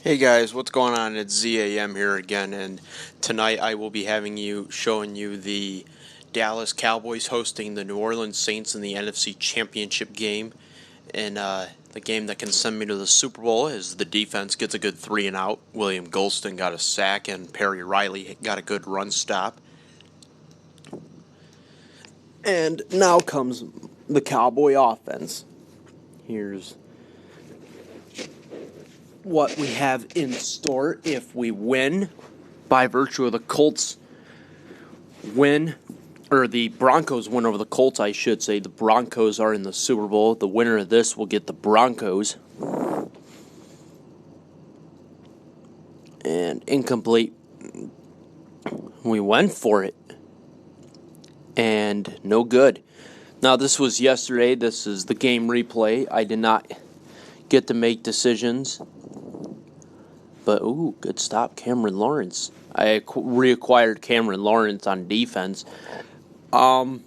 Hey guys, what's going on? It's ZAM here again, and tonight I will be showing you the Dallas Cowboys hosting the New Orleans Saints in the NFC Championship game. And the game that can send me to the Super Bowl is the defense gets a good 3 and out. William Golston got a sack, and Perry Riley got a good run stop. And now comes the Cowboy offense. Here's what we have in store if we win by virtue of the Colts win, or the Broncos win over the Colts, I should say. The Broncos are in the Super Bowl. The winner of this will get the Broncos. And incomplete. We went for it. And no good. Now, this was yesterday. This is the game replay. I did not get to make decisions. But, good stop, Cameron Lawrence. I reacquired Cameron Lawrence on defense. I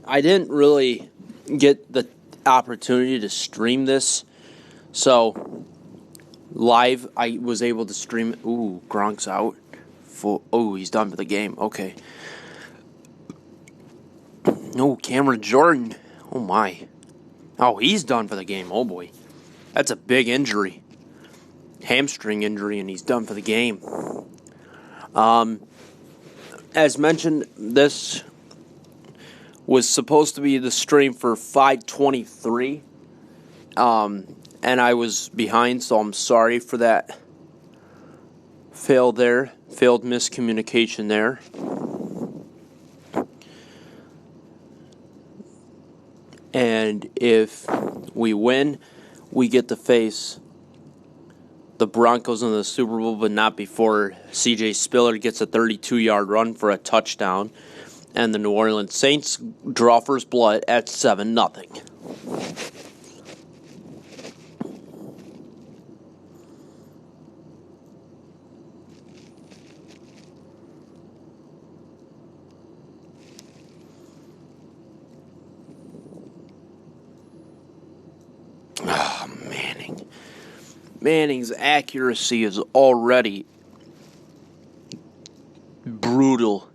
didn't really get the opportunity to stream this. So, live, I was able to stream it. Gronk's out. He's done for the game. Okay. No, Cameron Jordan. Oh, my. Oh, he's done for the game. Oh, boy. That's a big injury. Hamstring injury, and he's done for the game. As mentioned, this was supposed to be the stream for 5:23, and I was behind, so I'm sorry for that. Failed miscommunication there. And if we win, we get to face the Broncos in the Super Bowl, but not before C.J. Spiller gets a 32-yard run for a touchdown, and the New Orleans Saints draw first blood at 7-0. Manning's accuracy is already brutal.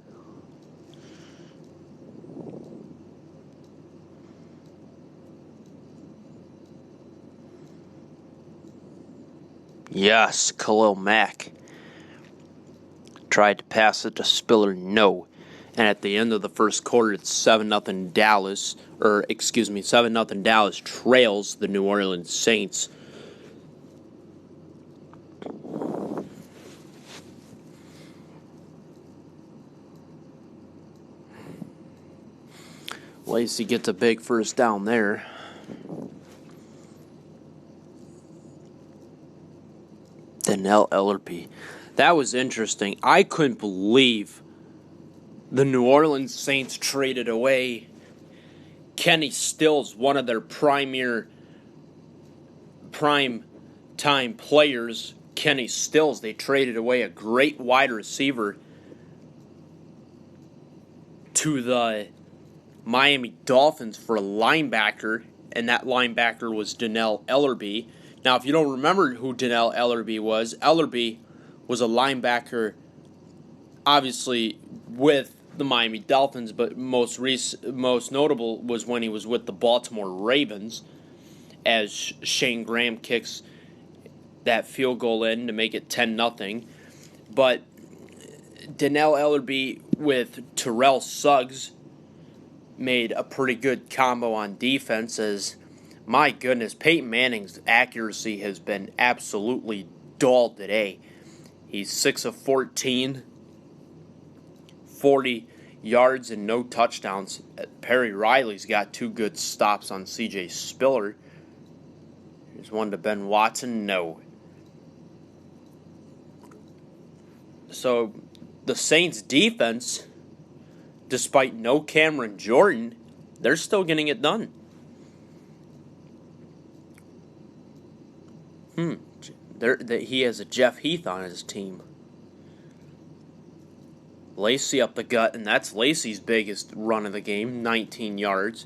Yes, Khalil Mack tried to pass it to Spiller, no. And at the end of the first quarter, it's 7-0 Dallas, 7-0 Dallas trails the New Orleans Saints. Lacey gets a big first down there. Dannell Ellerbe. That was interesting. I couldn't believe the New Orleans Saints traded away Kenny Stills, one of their prime time players. Kenny Stills, they traded away a great wide receiver to the Miami Dolphins for a linebacker, and that linebacker was Dannell Ellerbe. Now, if you don't remember who Dannell Ellerbe was a linebacker, obviously, with the Miami Dolphins, but most notable was when he was with the Baltimore Ravens, as Shane Graham kicks that field goal in to make it 10-0. But Dannell Ellerbe with Terrell Suggs made a pretty good combo on defense, as, my goodness, Peyton Manning's accuracy has been absolutely dull today. He's 6 of 14, 40 yards and no touchdowns. Perry Riley's got 2 good stops on C.J. Spiller. Here's one to Ben Watson, no. So the Saints defense, despite no Cameron Jordan, they're still getting it done. He has a Jeff Heath on his team. Lacey up the gut, and that's Lacey's biggest run of the game, 19 yards.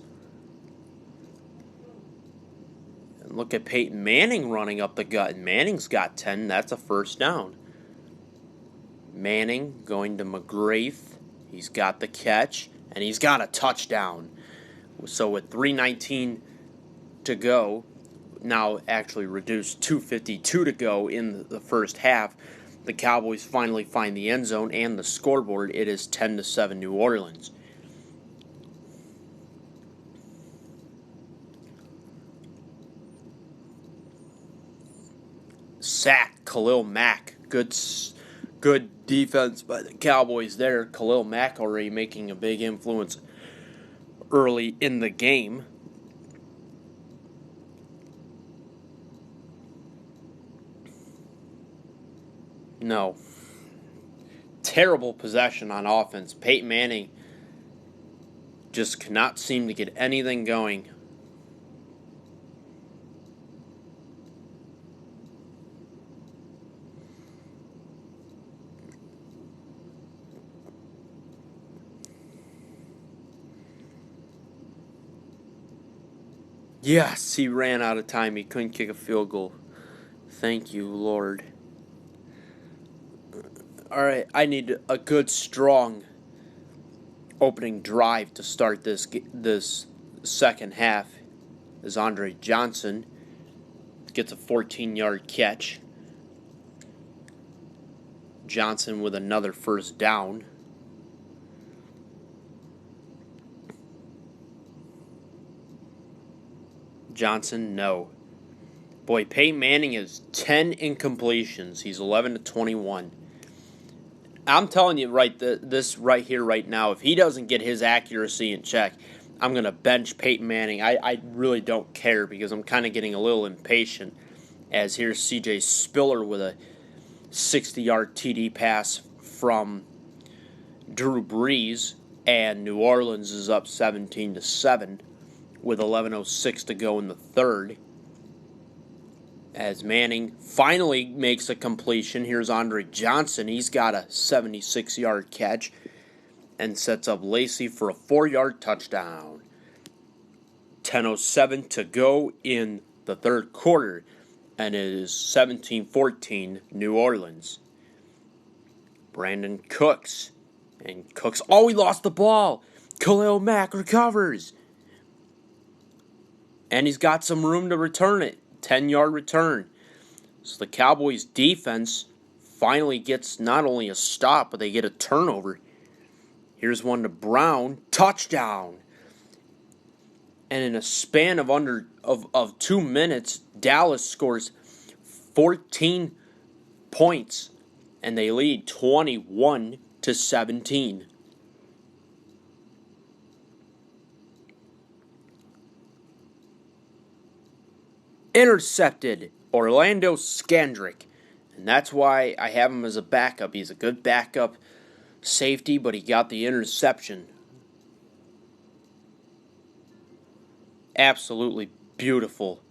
And Look at Peyton Manning running up the gut, and Manning's got 10. That's a first down. Manning going to McGrath. He's got the catch, and he's got a touchdown. So with 3:19 to go, now actually reduced 2:52 to go in the first half, the Cowboys finally find the end zone and the scoreboard. It is 10-7 New Orleans. Sack, Khalil Mack. Good defense by the Cowboys there. Khalil Mack already making a big influence early in the game. No. Terrible possession on offense. Peyton Manning just cannot seem to get anything going. Yes, he ran out of time. He couldn't kick a field goal. Thank you, Lord. All right, I need a good, strong opening drive to start this second half. As Andre Johnson gets a 14-yard catch. Johnson with another first down. Johnson, no. Boy, Peyton Manning is 10 incompletions. He's 11-21. I'm telling you this right here, right now, if he doesn't get his accuracy in check, I'm going to bench Peyton Manning. I really don't care because I'm kind of getting a little impatient as here's C.J. Spiller with a 60-yard TD pass from Drew Brees, and New Orleans is up 17-7 with 11:06 to go in the third. As Manning finally makes a completion, here's Andre Johnson. He's got a 76-yard catch and sets up Lacy for a 4-yard touchdown. 10:07 to go in the third quarter, and it is 17-14 New Orleans. Brandon Cooks. And Cooks, he lost the ball. Khalil Mack recovers. And he's got some room to return it. 10-yard return. So the Cowboys defense finally gets not only a stop, but they get a turnover. Here's one to Brown. Touchdown. And in a span of 2 minutes, Dallas scores 14 points. And they lead 21-17. Intercepted, Orlando Scandrick. And that's why I have him as a backup. He's a good backup safety, but he got the interception. Absolutely beautiful.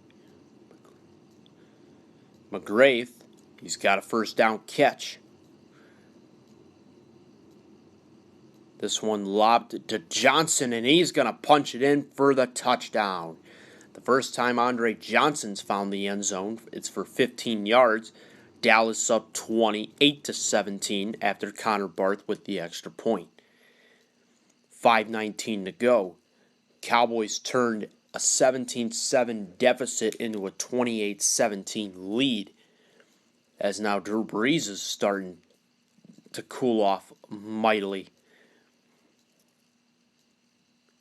McGrath, he's got a first down catch. This one lobbed to Johnson, and he's going to punch it in for the touchdown. The first time Andre Johnson's found the end zone, it's for 15 yards. Dallas up 28-17 after Connor Barth with the extra point. 5:19 to go. Cowboys turned a 17-7 deficit into a 28-17 lead, as now Drew Brees is starting to cool off mightily.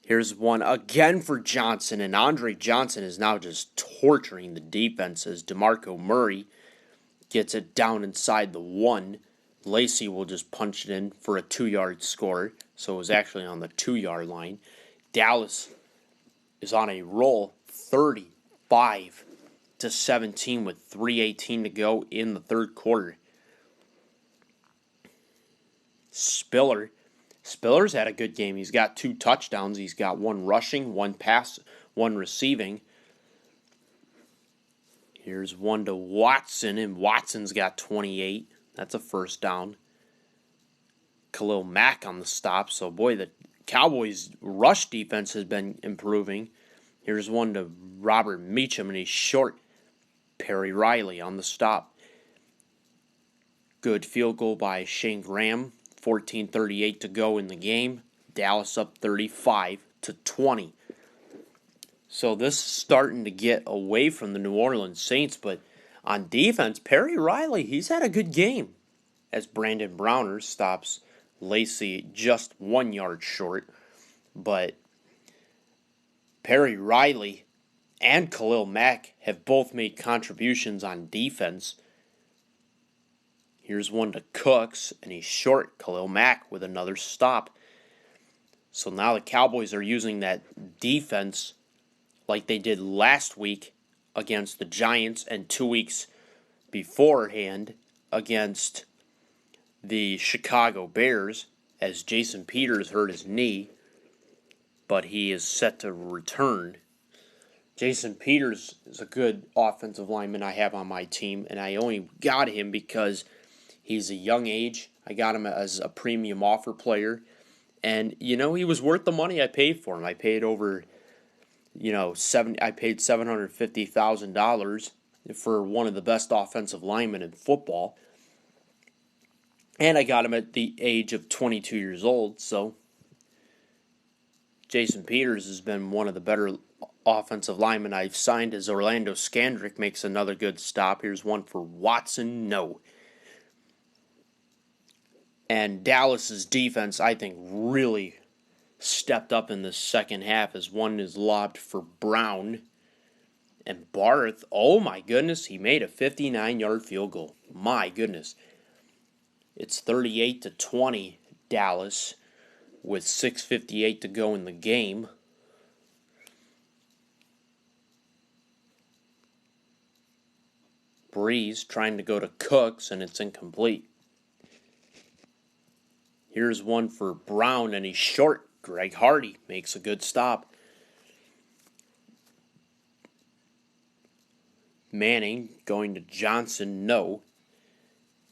Here's one again for Johnson, and Andre Johnson is now just torturing the defense as DeMarco Murray gets it down inside the 1. Lacy will just punch it in for a 2-yard score, so it was actually on the 2-yard line. Dallas is on a roll, 35-17 with 3:18 to go in the third quarter. Spiller's had a good game. He's got 2 touchdowns. He's got 1 rushing, 1 pass, 1 receiving. Here's one to Watson, and Watson's got 28. That's a first down. Khalil Mack on the stop. So, boy, the Cowboys' rush defense has been improving. Here's one to Robert Meachem, and he's short. Perry Riley on the stop. Good field goal by Shane Graham. 14:38 to go in the game. Dallas up 35-20. So this is starting to get away from the New Orleans Saints, but on defense, Perry Riley, he's had a good game as Brandon Browner stops Lacey just 1 yard short. But Perry Riley and Khalil Mack have both made contributions on defense. Here's one to Cooks, and he's short. Khalil Mack with another stop. So now the Cowboys are using that defense like they did last week against the Giants and 2 weeks beforehand against the Chicago Bears, as Jason Peters hurt his knee, but he is set to return. Jason Peters is a good offensive lineman I have on my team, and I only got him because he's a young age. I got him as a premium offer player, and he was worth the money I paid for him. I paid over, I paid $750,000 for one of the best offensive linemen in football, and I got him at the age of 22 years old. So Jason Peters has been one of the better offensive linemen I've signed, as Orlando Scandrick makes another good stop. Here's one for Watson. No. And Dallas's defense, I think, really stepped up in the second half, as one is lobbed for Brown. And Barth, oh my goodness, he made a 59-yard field goal. My goodness. It's 38-20, Dallas, with 6:58 to go in the game. Breeze trying to go to Cooks, and it's incomplete. Here's one for Brown, and he's short. Greg Hardy makes a good stop. Manning going to Johnson, no.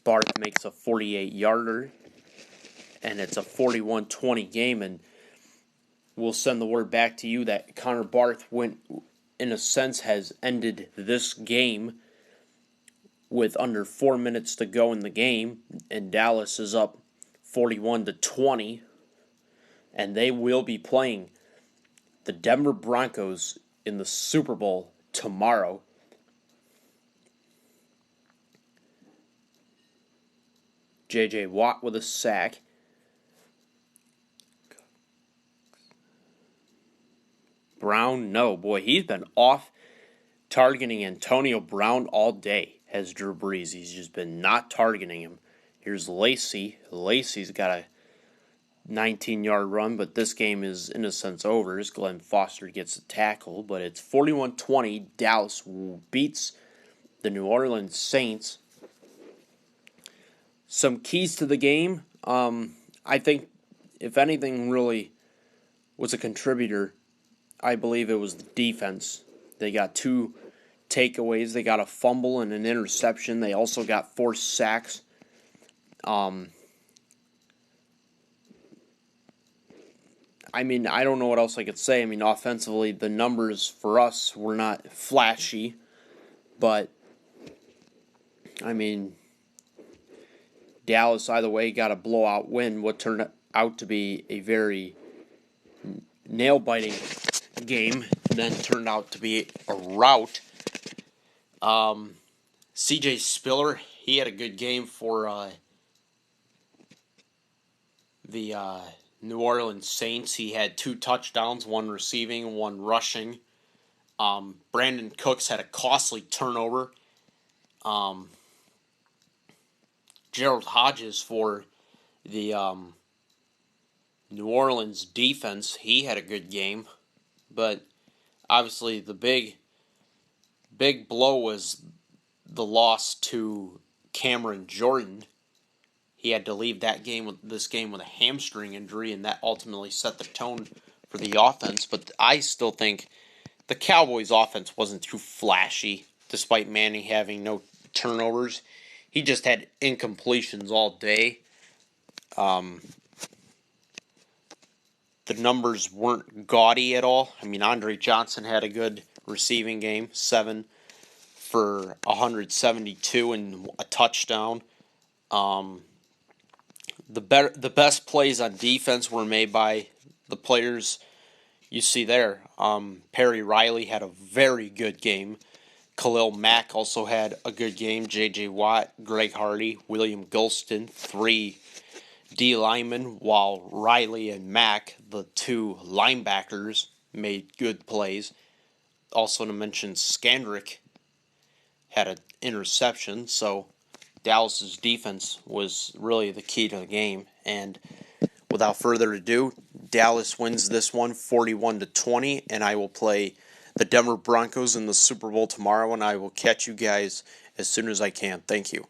Barth makes a 48-yarder, and it's a 41-20 game, and we'll send the word back to you that Connor Barth in a sense, has ended this game with under 4 minutes to go in the game, and Dallas is up 41-20, and they will be playing the Denver Broncos in the Super Bowl tomorrow. J.J. Watt with a sack. Brown, no. Boy, he's been off targeting Antonio Brown all day, has Drew Brees. He's just been not targeting him. Here's Lacey. Lacey's got a 19-yard run, but this game is, in a sense, over as Glenn Foster gets a tackle. But it's 41-20. Dallas beats the New Orleans Saints. Some keys to the game. I think, if anything really was a contributor, I believe it was the defense. They got 2 takeaways. They got a fumble and an interception. They also got 4 sacks. I don't know what else I could say. Offensively, the numbers for us were not flashy, but, Dallas, either way, got a blowout win. What turned out to be a very nail-biting game, then turned out to be a rout. C.J. Spiller, he had a good game for the New Orleans Saints. He had 2 touchdowns, 1 receiving, 1 rushing. Brandon Cooks had a costly turnover. Gerald Hodges for the New Orleans defense, he had a good game. But obviously the big blow was the loss to Cameron Jordan. He had to leave this game with a hamstring injury, and that ultimately set the tone for the offense. But I still think the Cowboys' offense wasn't too flashy, despite Manning having no turnovers. He just had incompletions all day. the numbers weren't gaudy at all. I mean, Andre Johnson had a good receiving game, 7 for 172 and a touchdown. The best plays on defense were made by the players you see there. Perry Riley had a very good game. Khalil Mack also had a good game. J.J. Watt, Greg Hardy, William Gulston, 3 D linemen, while Riley and Mack, the 2 linebackers, made good plays. Also to mention, Skandrick had an interception, so Dallas's defense was really the key to the game. And without further ado, Dallas wins this one 41-20, and I will play the Denver Broncos in the Super Bowl tomorrow, and I will catch you guys as soon as I can. Thank you.